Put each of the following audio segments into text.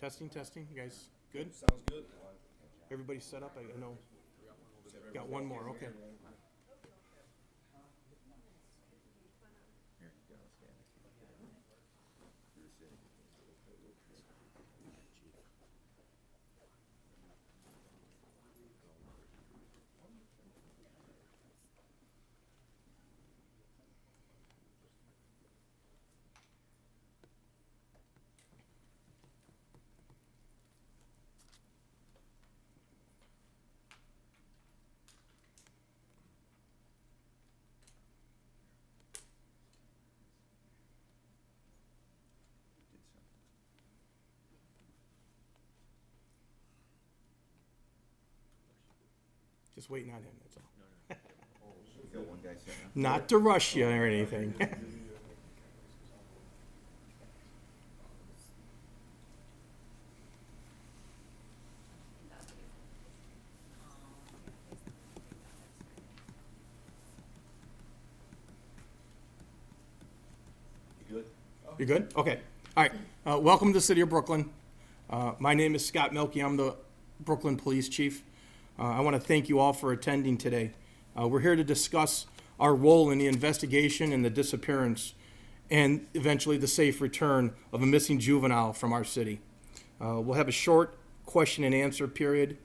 Testing, testing. You guys good? Sounds good. Everybody set up? I know. Got one more. Okay. Just waiting on him. That's all. You got one guy sitting up. Not to rush you or anything. You good? You good? Okay. All right. Welcome to the city of Brooklyn. My name is Scott Milkey. I'm the Brooklyn Police Chief. I want to thank you all for attending today. We're here to discuss our role in the investigation and the disappearance and eventually the safe return of a missing juvenile from our city. We'll have a short question and answer period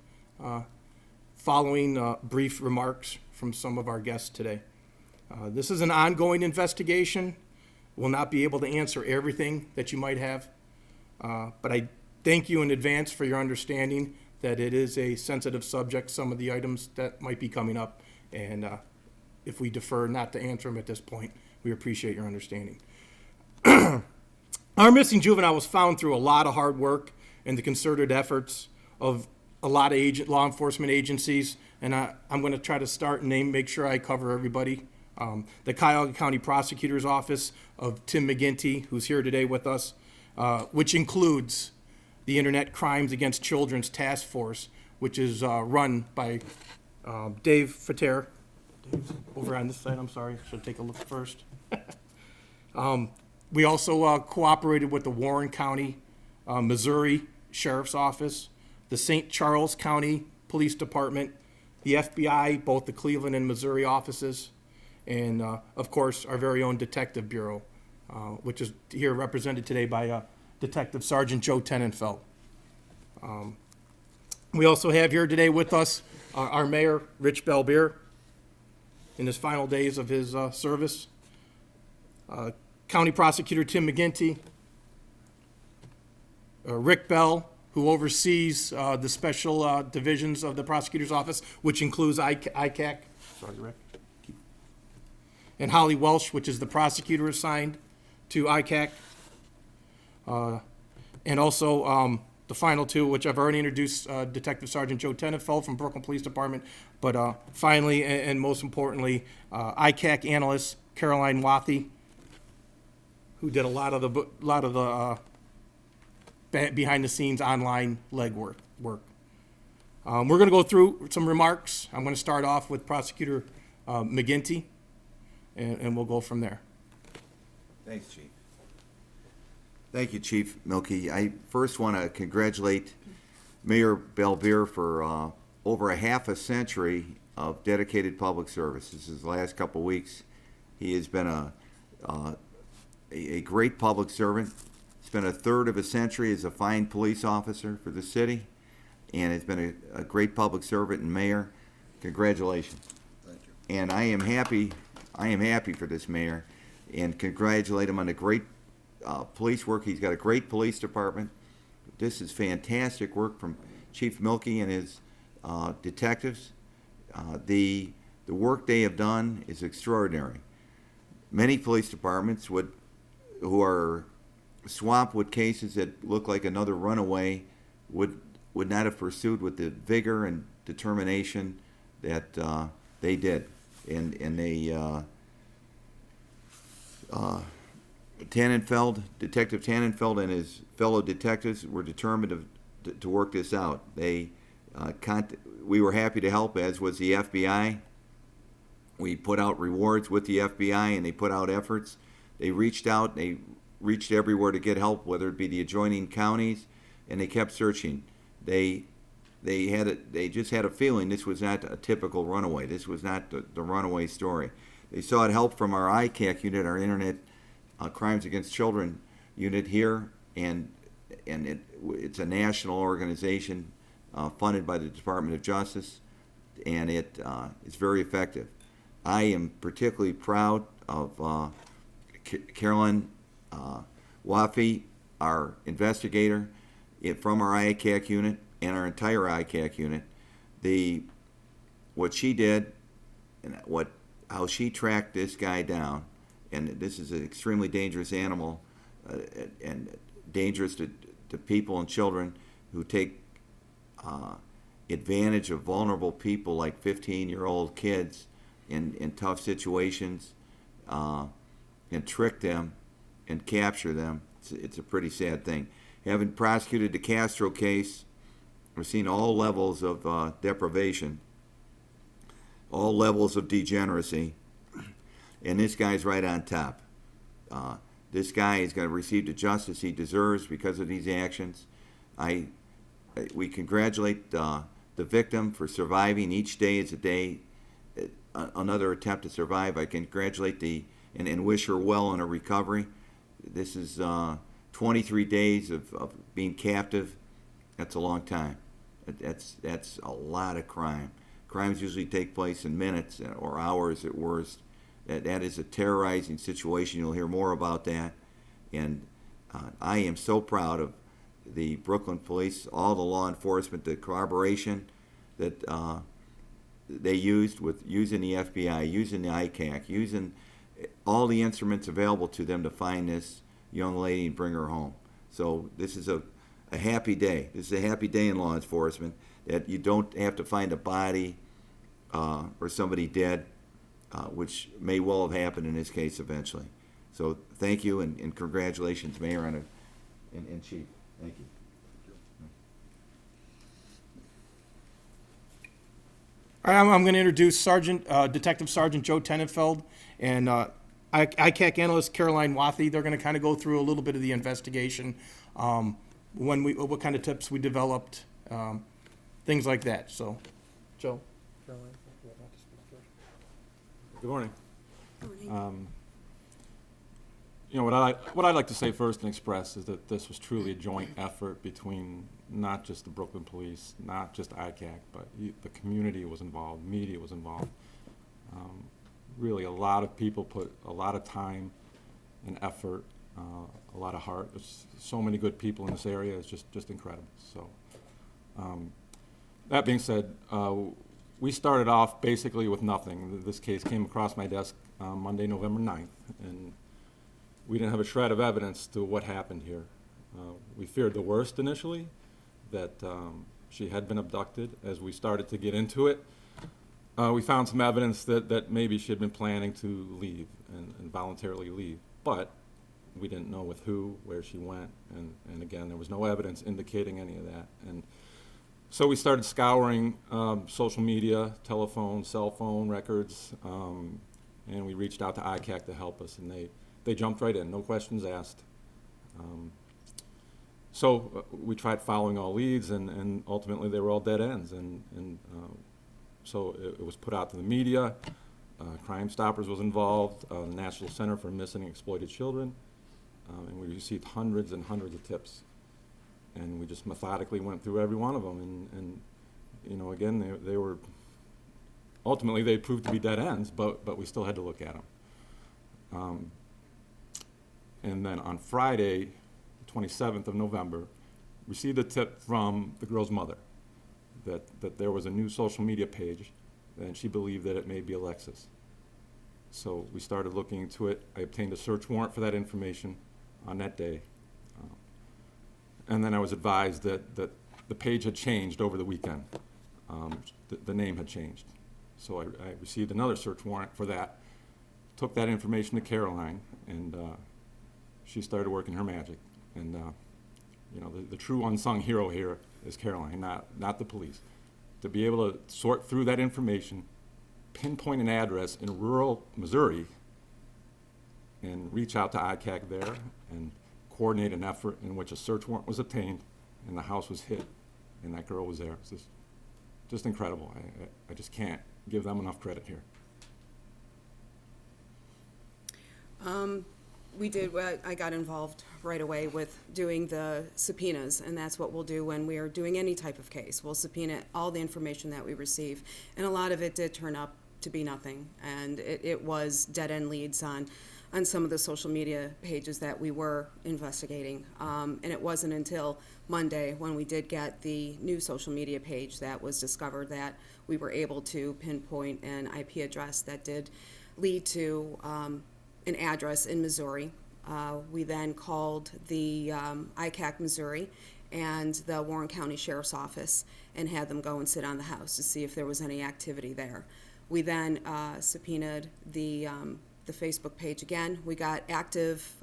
following brief remarks from some of our guests today. This is an ongoing investigation. We'll not be able to answer everything that you might have, but I thank you in advance for your understanding that it is a sensitive subject, some of the items that might be coming up, and if we defer not to answer them at this point, we appreciate your understanding. Our missing juvenile was found through a lot of hard work and the concerted efforts of a lot of law enforcement agencies, and I'm going to try to start and make sure I cover everybody. The Cuyahoga County Prosecutor's Office of Tim McGinty, who's here today with us, which includes the Internet Crimes Against Children's Task Force, which is run by Dave Fater. Dave's over on this side, I'm sorry. Should take a look first. We also cooperated with the Warren County, Missouri Sheriff's Office, the St. Charles County Police Department, the FBI, both the Cleveland and Missouri offices, and of course our very own Detective Bureau, which is here represented today by Detective Sergeant Joe Tenenfeld. We also have here today with us our Mayor, Rich Belbeer, in his final days of his service, County Prosecutor Tim McGinty, Rick Bell, who oversees the special divisions of the prosecutor's office, which includes ICAC. Sorry, Rick. And Holly Welsh, which is the prosecutor assigned to ICAC. And also the final two, which I've already introduced, Detective Sergeant Joe Tenenfeld from Brooklyn Police Department. But finally, and most importantly, ICAC analyst Caroline Wathy, who did a lot of the behind-the-scenes online legwork. We're going to go through some remarks. I'm going to start off with Prosecutor McGinty, and we'll go from there. Thanks, Chief. Thank you, Chief Milkey. I first want to congratulate Mayor Belbeer for over a half a century of dedicated public service. This is the last couple of weeks. He has been a great public servant. Spent a third of a century as a fine police officer for the city, and has been a great public servant and mayor. Congratulations. Thank you. And I am happy for this mayor, and congratulate him on the great police work. He's got a great police department. This is fantastic work from Chief Milkey and his detectives. The work they have done is extraordinary. Many police departments who are swamped with cases that look like another runaway would not have pursued with the vigor and determination that they did. And they Detective Tannenfeld and his fellow detectives were determined to work this out. We were happy to help, as was the FBI. We put out rewards with the FBI, and they put out efforts. They reached out, they reached everywhere to get help, whether it be the adjoining counties, and they kept searching. They just had a feeling this was not a typical runaway. This was not the runaway story. They sought help from our ICAC unit, our Internet Crimes Against Children unit here, and it's a national organization funded by the Department of Justice, and it's very effective. I am particularly proud of Caroline Wafi, our investigator from our ICAC unit and our entire ICAC unit. What she did and how she tracked this guy down, and this is an extremely dangerous animal and dangerous to people and children who take advantage of vulnerable people like 15-year-old kids in tough situations and trick them and capture them. It's a pretty sad thing. Having prosecuted the Castro case, we've seen all levels of deprivation, all levels of degeneracy, and this guy's right on top. This guy is going to receive the justice he deserves because of these actions. We congratulate the victim for surviving. Each day is a day, another attempt to survive. I congratulate and wish her well in her recovery. This is 23 days of being captive. That's a long time. That's a lot of crime. Crimes usually take place in minutes or hours at worst. That is a terrorizing situation. You'll hear more about that. And I am so proud of the Brooklyn police, all the law enforcement, the collaboration that they used using the FBI, using the ICAC, using all the instruments available to them to find this young lady and bring her home. So this is a happy day. This is a happy day in law enforcement, that you don't have to find a body or somebody dead, which may well have happened in this case eventually. So thank you and congratulations, Mayor and Chief. Thank you. All right, I'm going to introduce Detective Sergeant Joe Tenenfeld and ICAC analyst Caroline Wathi. They're going to kind of go through a little bit of the investigation, what kind of tips we developed, things like that. So, Joe. Caroline. Good morning. What I'd like to say first and express is that this was truly a joint effort between not just the Brooklyn Police, not just ICAC, but the community was involved, media was involved. Really, a lot of people put a lot of time and effort, a lot of heart. There's so many good people in this area. It's just incredible. So, that being said, we started off basically with nothing. This case came across my desk Monday, November 9th, and we didn't have a shred of evidence to what happened here. We feared the worst initially, that she had been abducted. As we started to get into it, we found some evidence that maybe she had been planning to leave and voluntarily leave, but we didn't know with who, where she went, and again, there was no evidence indicating any of that. And so we started scouring social media, telephone, cell phone records, and we reached out to ICAC to help us, and they jumped right in, no questions asked. So we tried following all leads, and ultimately they were all dead ends. And so it was put out to the media. Crime Stoppers was involved, the National Center for Missing and Exploited Children, and we received hundreds and hundreds of tips. And we just methodically went through every one of them, and you know, again, they were ultimately they proved to be dead ends, but we still had to look at them. And then on Friday, the 27th of November, received a tip from the girl's mother that there was a new social media page, and she believed that it may be Alexis. So we started looking into it. I obtained a search warrant for that information on that day. And then I was advised that the page had changed over the weekend. The name had changed. So I received another search warrant for that, took that information to Caroline, and she started working her magic. And you know, the true unsung hero here is Caroline, not the police. To be able to sort through that information, pinpoint an address in rural Missouri, and reach out to ICAC there, and coordinate an effort in which a search warrant was obtained and the house was hit, and that girl was there. It's just incredible. I just can't give them enough credit here. I got involved right away with doing the subpoenas, and that's what we'll do when we are doing any type of case. We'll subpoena all the information that we receive, and a lot of it did turn up to be nothing, and it was dead-end leads on some of the social media pages that we were investigating. And it wasn't until Monday when we did get the new social media page that was discovered that we were able to pinpoint an IP address that did lead to an address in Missouri. We then called the ICAC Missouri and the Warren County Sheriff's Office and had them go and sit on the house to see if there was any activity there. We then subpoenaed the Facebook page again. We got active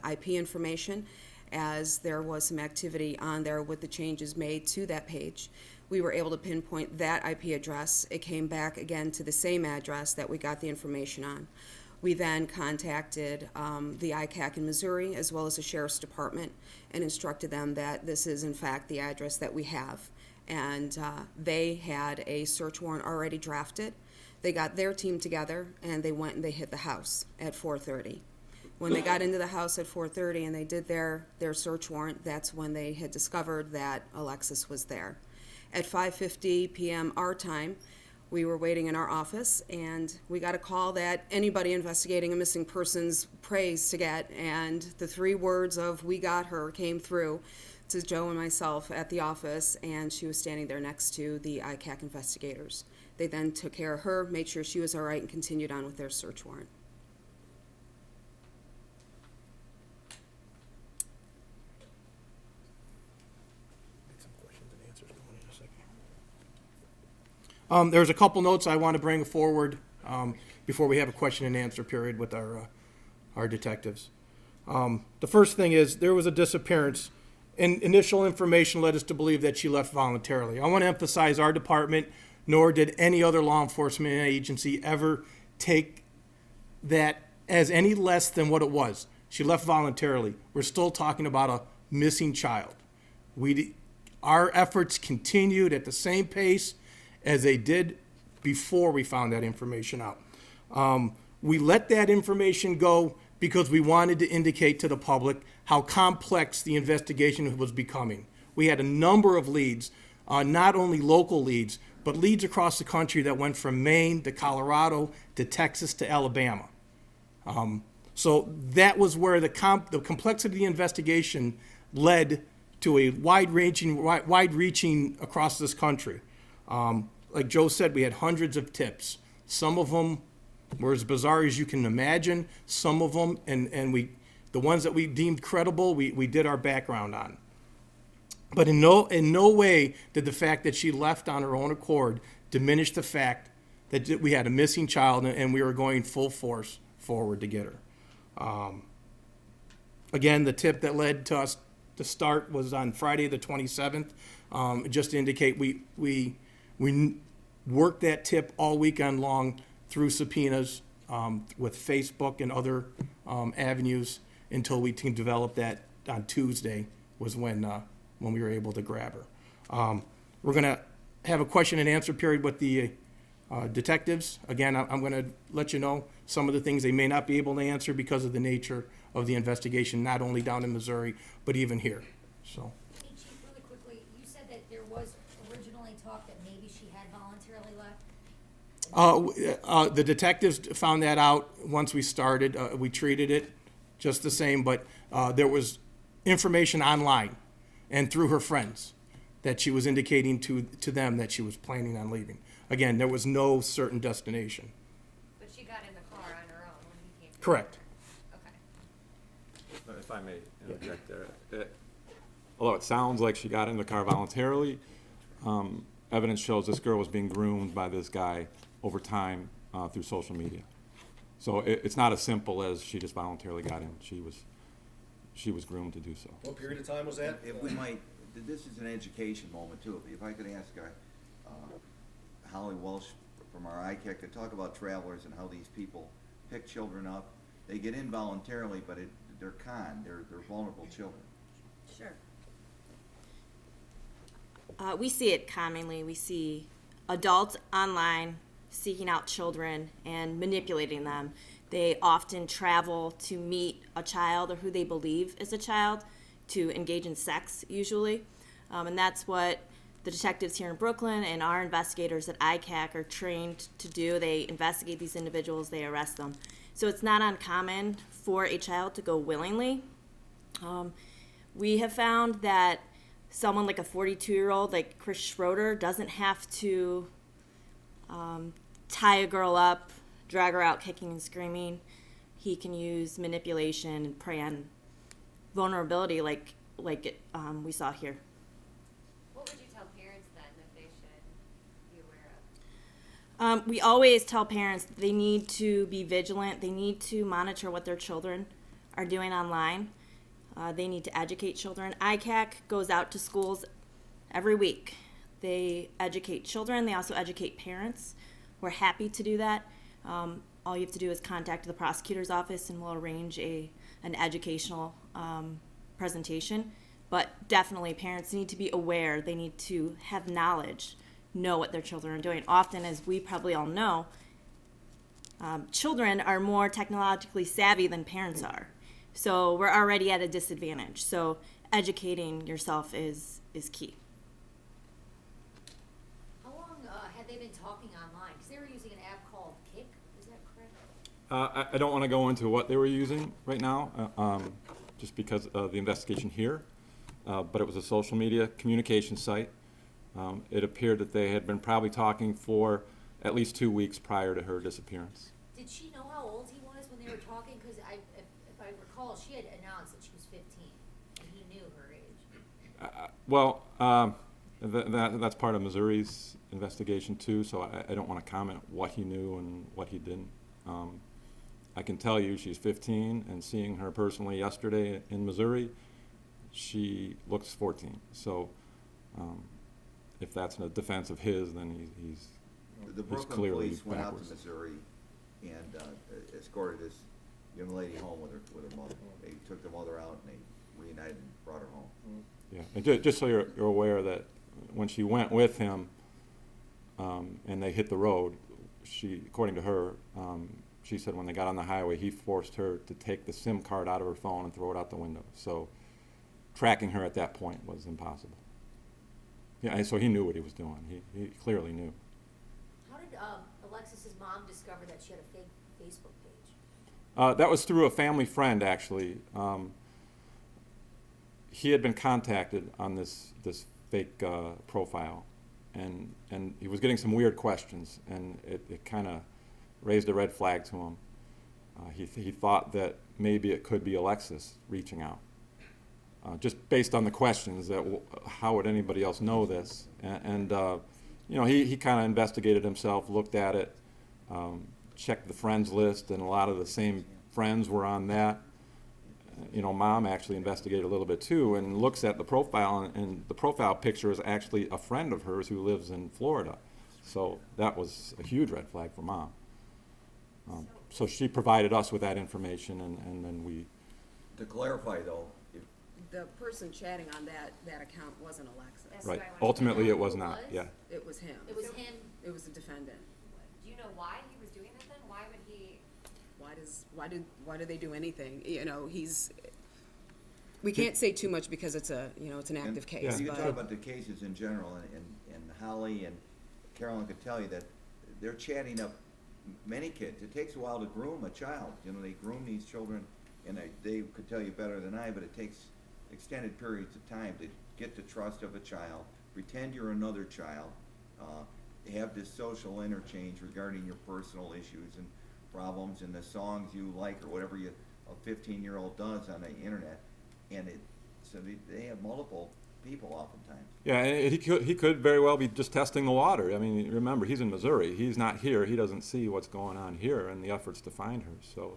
IP information as there was some activity on there with the changes made to that page. We were able to pinpoint that IP address. It came back again to the same address that we got the information on. We then contacted the ICAC in Missouri as well as the Sheriff's Department and instructed them that this is in fact the address that we have. And they had a search warrant already drafted. They got their team together and they went and they hit the house at 4:30. When they got into the house at 4:30 and they did their search warrant, that's when they had discovered that Alexis was there. At 5:50 p.m. our time, we were waiting in our office, and we got a call that anybody investigating a missing persons prays to get, and the 3 words of "we got her" came through to Joe and myself at the office, and she was standing there next to the ICAC investigators. They then took care of her, made sure she was all right, and continued on with their search warrant. There's a couple notes I want to bring forward before we have a question and answer period with our detectives. The first thing is there was a disappearance, and initial information led us to believe that she left voluntarily. I want to emphasize our department, nor did any other law enforcement agency ever take that as any less than what it was. She left voluntarily. We're still talking about a missing child. Our efforts continued at the same pace as they did before we found that information out. We let that information go because we wanted to indicate to the public how complex the investigation was becoming. We had a number of leads, not only local leads, but leads across the country that went from Maine to Colorado to Texas to Alabama. So that was where the complexity of the investigation led to a wide-reaching across this country. Like Joe said, we had hundreds of tips. Some of them were as bizarre as you can imagine. Some of them, the ones that we deemed credible, we did our background on. But in no way did the fact that she left on her own accord diminish the fact that we had a missing child and we were going full force forward to get her. Again, the tip that led to us to start was on Friday the 27th. Just to indicate we worked that tip all weekend long through subpoenas with Facebook and other avenues until we can develop that on Tuesday was when we were able to grab her. We're going to have a question and answer period with the detectives. Again, I'm going to let you know some of the things they may not be able to answer because of the nature of the investigation, not only down in Missouri, but even here. So. Hey, Chief, really quickly, you said that there was originally talk that maybe she had voluntarily left? The detectives found that out once we started. We treated it just the same, but there was information online and through her friends that she was indicating to them that she was planning on leaving. Again, there was no certain destination. But she got in the car on her own when he came. Correct. Okay. If I may interject there. Although it sounds like she got in the car voluntarily, evidence shows this girl was being groomed by this guy over time through social media. So it's not as simple as she just voluntarily got in. She was groomed to do so. What period of time was that? If we might, this is an education moment too. If I could ask Holly Welsh from our ICAC to talk about travelers and how these people pick children up. They get in voluntarily, but they're vulnerable children. Sure. We see it commonly. We see adults online seeking out children and manipulating them. They often travel to meet a child or who they believe is a child to engage in sex, usually. And that's what the detectives here in Brooklyn and our investigators at ICAC are trained to do. They investigate these individuals, they arrest them. So it's not uncommon for a child to go willingly. We have found that someone like a 42-year-old like Chris Schroeder doesn't have to tie a girl up, drag her out kicking and screaming. He can use manipulation and prey on vulnerability like we saw here. What would you tell parents then that they should be aware of? We always tell parents they need to be vigilant. They need to monitor what their children are doing online. They need to educate children. ICAC goes out to schools every week. They educate children. They also educate parents. We're happy to do that. All you have to do is contact the prosecutor's office and we'll arrange an educational presentation. But definitely parents need to be aware. They need to have knowledge, know what their children are doing. Often, as we probably all know, children are more technologically savvy than parents are. So we're already at a disadvantage. So educating yourself is key. How long had they been talking online? Because they were using an app called Kick, is that correct? I don't want to go into what they were using right now, just because of the investigation here. But it was a social media communication site. It appeared that they had been probably talking for at least 2 weeks prior to her disappearance. Did she know how old he was when they were talking? Because if I recall, she had announced that she was 15, and he knew her age. That's part of Missouri's investigation too, so I don't want to comment what he knew and what he didn't. I can tell you she's 15, and seeing her personally yesterday in Missouri, she looks 14. So if that's a defense of his, then he's The Brooklyn clearly police went out backwards. to Missouri and escorted this young lady home with her mother. They took the mother out and they reunited and brought her home. Yeah, and just so you're aware that when she went with him and they hit the road, according to her, she said when they got on the highway, he forced her to take the SIM card out of her phone and throw it out the window. So tracking her at that point was impossible. Yeah, and so he knew what he was doing. He clearly knew. How did Alexis's mom discover that she had a fake Facebook page? That was through a family friend, actually. He had been contacted on this fake profile, and he was getting some weird questions, and it kind of raised a red flag to him. He thought that maybe it could be Alexis reaching out. Just based on the questions, that how would anybody else know this? And you know, he kind of investigated himself, looked at it, checked the friends list, and a lot of the same friends were on that. You know, Mom actually investigated a little bit too, and looks at the profile, and the profile picture is actually a friend of hers who lives in Florida. So that was a huge red flag for Mom. So she provided us with that information, and then we. To clarify though, The person chatting on that account wasn't Alexis. That's Right. what I wanted to Ultimately, know. it was not. Yeah. It was him. It was him. It was the defendant. Do you know why he was doing that then? Why would he? Why do they do anything? You know, we can't say too much because it's an active case. Yeah. You can but talk about the cases in general, and Holly and Carolyn could tell you that they're chatting up many kids. It takes a while to groom a child. You know, they groom these children, and they could tell you better than I, but it takes extended periods of time to get the trust of a child, pretend you're another child, have this social interchange regarding your personal issues and problems and the songs you like or whatever a 15-year-old does on the internet, and so they have multiple people oftentimes. Yeah, and he could very well be just testing the water. I mean, remember, he's in Missouri. He's not here. He doesn't see what's going on here and the efforts to find her. So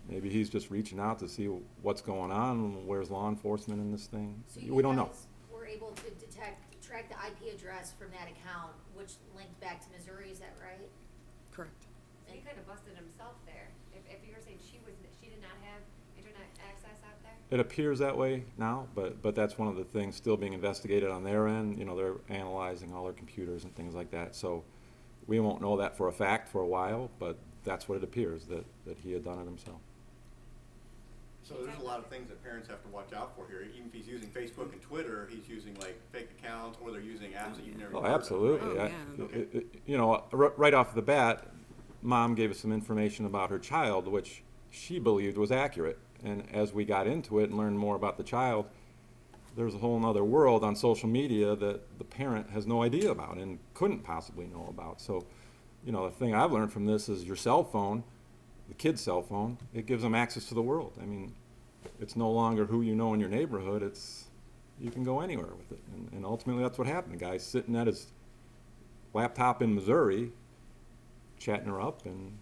maybe he's just reaching out to see what's going on. Where's law enforcement in this thing? So We don't know. guys were able to track the IP address from that account, which linked back to Missouri, is that right? correct. So he could have busted himself there. If you were saying she did not have internet access out there. It appears that way now, but that's one of the things still being investigated on their end. You know, they're analyzing all their computers and things like that. So we won't know that for a fact for a while, but that's what it appears, that he had done it himself. So there's a lot of things that parents have to watch out for here. Even if he's using Facebook and Twitter, he's using like fake accounts, or they're using apps that you've never Oh, heard of, absolutely. right? Oh, yeah. You know, right off the bat, Mom gave us some information about her child, which she believed was accurate. And as we got into it and learned more about the child, there's a whole other world on social media that the parent has no idea about and couldn't possibly know about. So, you know, the thing I've learned from this is your cell phone, the kid's cell phone, it gives them access to the world. I mean, it's no longer who you know in your neighborhood, it's you can go anywhere with it. And ultimately that's what happened. The guy's sitting at his laptop in Missouri, chatting her up, and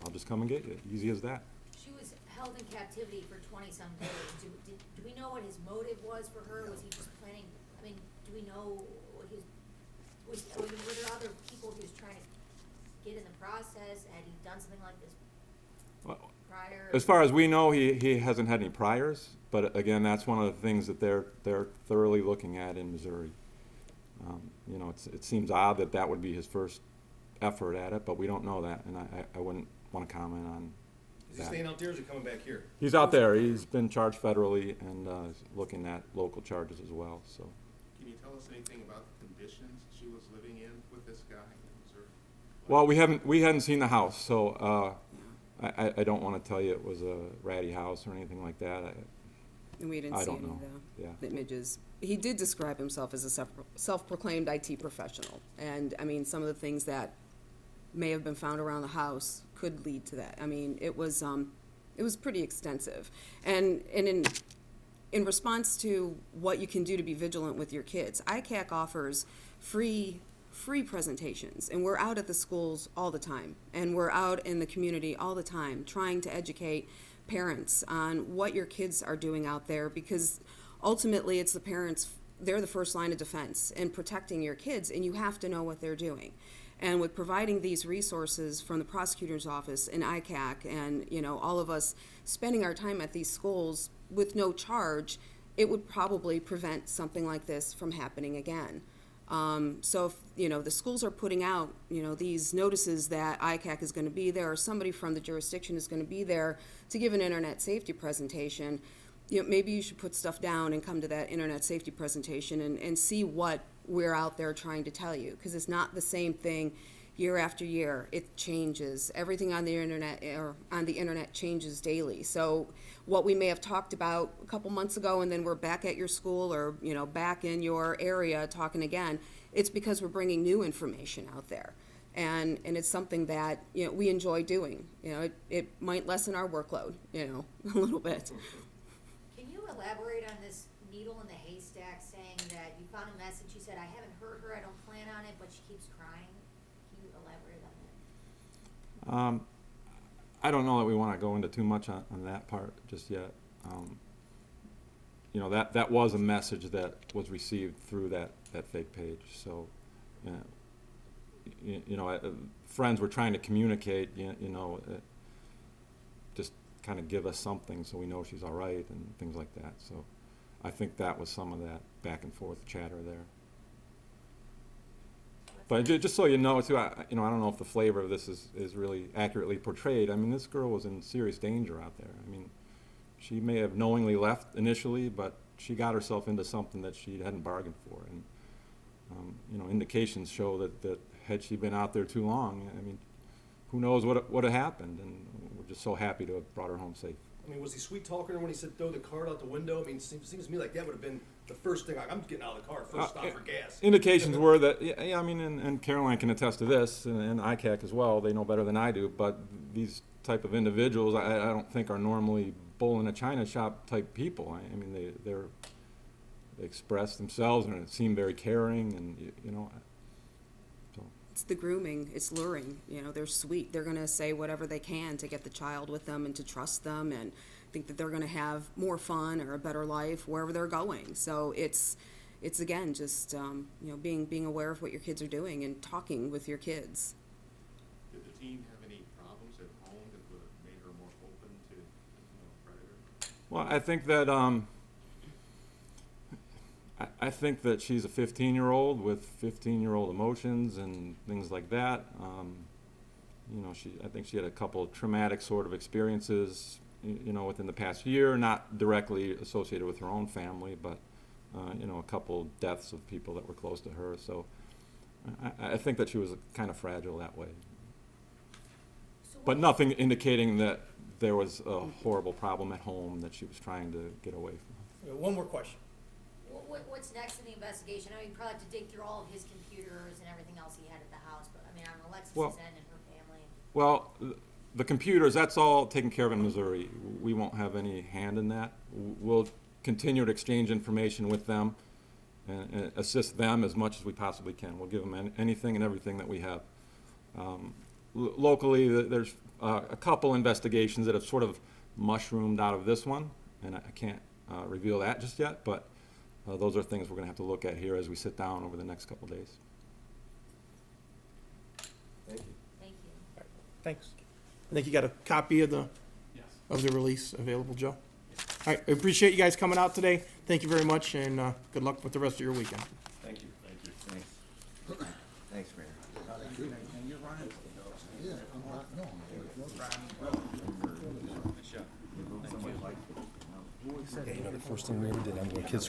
I'll just come and get you. Easy as that. She was held in captivity for 20-some days. Do we know what his motive was for her? Was he just planning, I mean, do we know what were there other people he was trying to get in the process? Had he done something like this prior? As far as we know, he hasn't had any priors, but again, that's one of the things that they're thoroughly looking at in Missouri. You know, it seems odd that would be his first effort at it, but we don't know that, and I wouldn't want to comment on Is he that. staying out there or is he coming back here? He's out there. He's been charged federally and is looking at local charges as well. So, Can you tell us anything about the conditions she was living in with this guy in Missouri? well, we hadn't seen the house, so I don't want to tell you it was a ratty house or anything like that. And we didn't I see don't any know. of Yeah. the images. He did describe himself as a self-proclaimed IT professional. And, I mean, some of the things that may have been found around the house could lead to that. I mean, it was pretty extensive. And in response to what you can do to be vigilant with your kids, ICAC offers free presentations, and we're out at the schools all the time, and we're out in the community all the time trying to educate parents on what your kids are doing out there, because ultimately it's the parents, they're the first line of defense in protecting your kids, and you have to know what they're doing. And with providing these resources from the prosecutor's office and ICAC and, you know, all of us spending our time at these schools with no charge, it would probably prevent something like this from happening again. So if, you know, the schools are putting out, you know, these notices that ICAC is going to be there or somebody from the jurisdiction is going to be there to give an internet safety presentation, you know, maybe you should put stuff down and come to that internet safety presentation and see what we're out there trying to tell you, because it's not the same thing year after year. It changes. Everything on the internet changes daily. So what we may have talked about a couple months ago and then we're back at your school or, you know, back in your area talking again, it's because we're bringing new information out there. And it's something that, you know, we enjoy doing. You know, it might lessen our workload, you know, a little bit. Can you elaborate on this needle in the haystack saying that you found a message, you said, I haven't heard her, I don't plan on it, but she keeps crying? Can you elaborate on that? I don't know that we want to go into too much on that part just yet. You know, that was a message that was received through that fake page. So, you know, friends were trying to communicate, you know, just kind of give us something so we know she's all right and things like that. So I think that was some of that back and forth chatter there. But just so you know, too, I don't know if the flavor of this is really accurately portrayed. I mean, this girl was in serious danger out there. I mean, she may have knowingly left initially, but she got herself into something that she hadn't bargained for. And, you know, indications show that had she been out there too long, I mean, who knows what would have happened. And we're just so happy to have brought her home safe. I mean, was he sweet talking her when he said throw the card out the window? I mean, it seems to me like that would have been the first thing. I'm getting out of the car, first stop for gas. Indications were that, yeah, I mean, and Caroline can attest to this, and ICAC as well. They know better than I do. But these type of individuals, I don't think are normally bull in a china shop type people. I mean, they express themselves and seem very caring, and you know. So. It's the grooming. It's luring. You know, they're sweet. They're going to say whatever they can to get the child with them and to trust them and think that they're going to have more fun or a better life wherever they're going. So it's again just you know, being aware of what your kids are doing and talking with your kids. Did the teen have any problems at home that would have made her more open to, you know, predators? Well, I think that I think that she's a 15-year-old with 15-year-old emotions and things like that. You know, I think she had a couple of traumatic sort of experiences, you know, within the past year, not directly associated with her own family, but you know, a couple deaths of people that were close to her. So I think that she was kind of fragile that way. So But nothing indicating that there was a horrible problem at home that she was trying to get away from. One more question. what's next in the investigation? I mean, you probably have to dig through all of his computers and everything else he had at the house, but I mean, on Alexis's Well- end and her family. Well, the computers, that's all taken care of in Missouri. We won't have any hand in that. We'll continue to exchange information with them and assist them as much as we possibly can. We'll give them anything and everything that we have. Locally, there's a couple investigations that have sort of mushroomed out of this one, and I can't reveal that just yet, but those are things we're going to have to look at here as we sit down over the next couple days. Thank you. Thank you. Thanks. I think you got a copy of the release available, Joe? All right, I appreciate you guys coming out today. Thank you very much, and good luck with the rest of your weekend. Thank you. Thanks. Thanks, Mayor. You know, the first thing we ever did, kids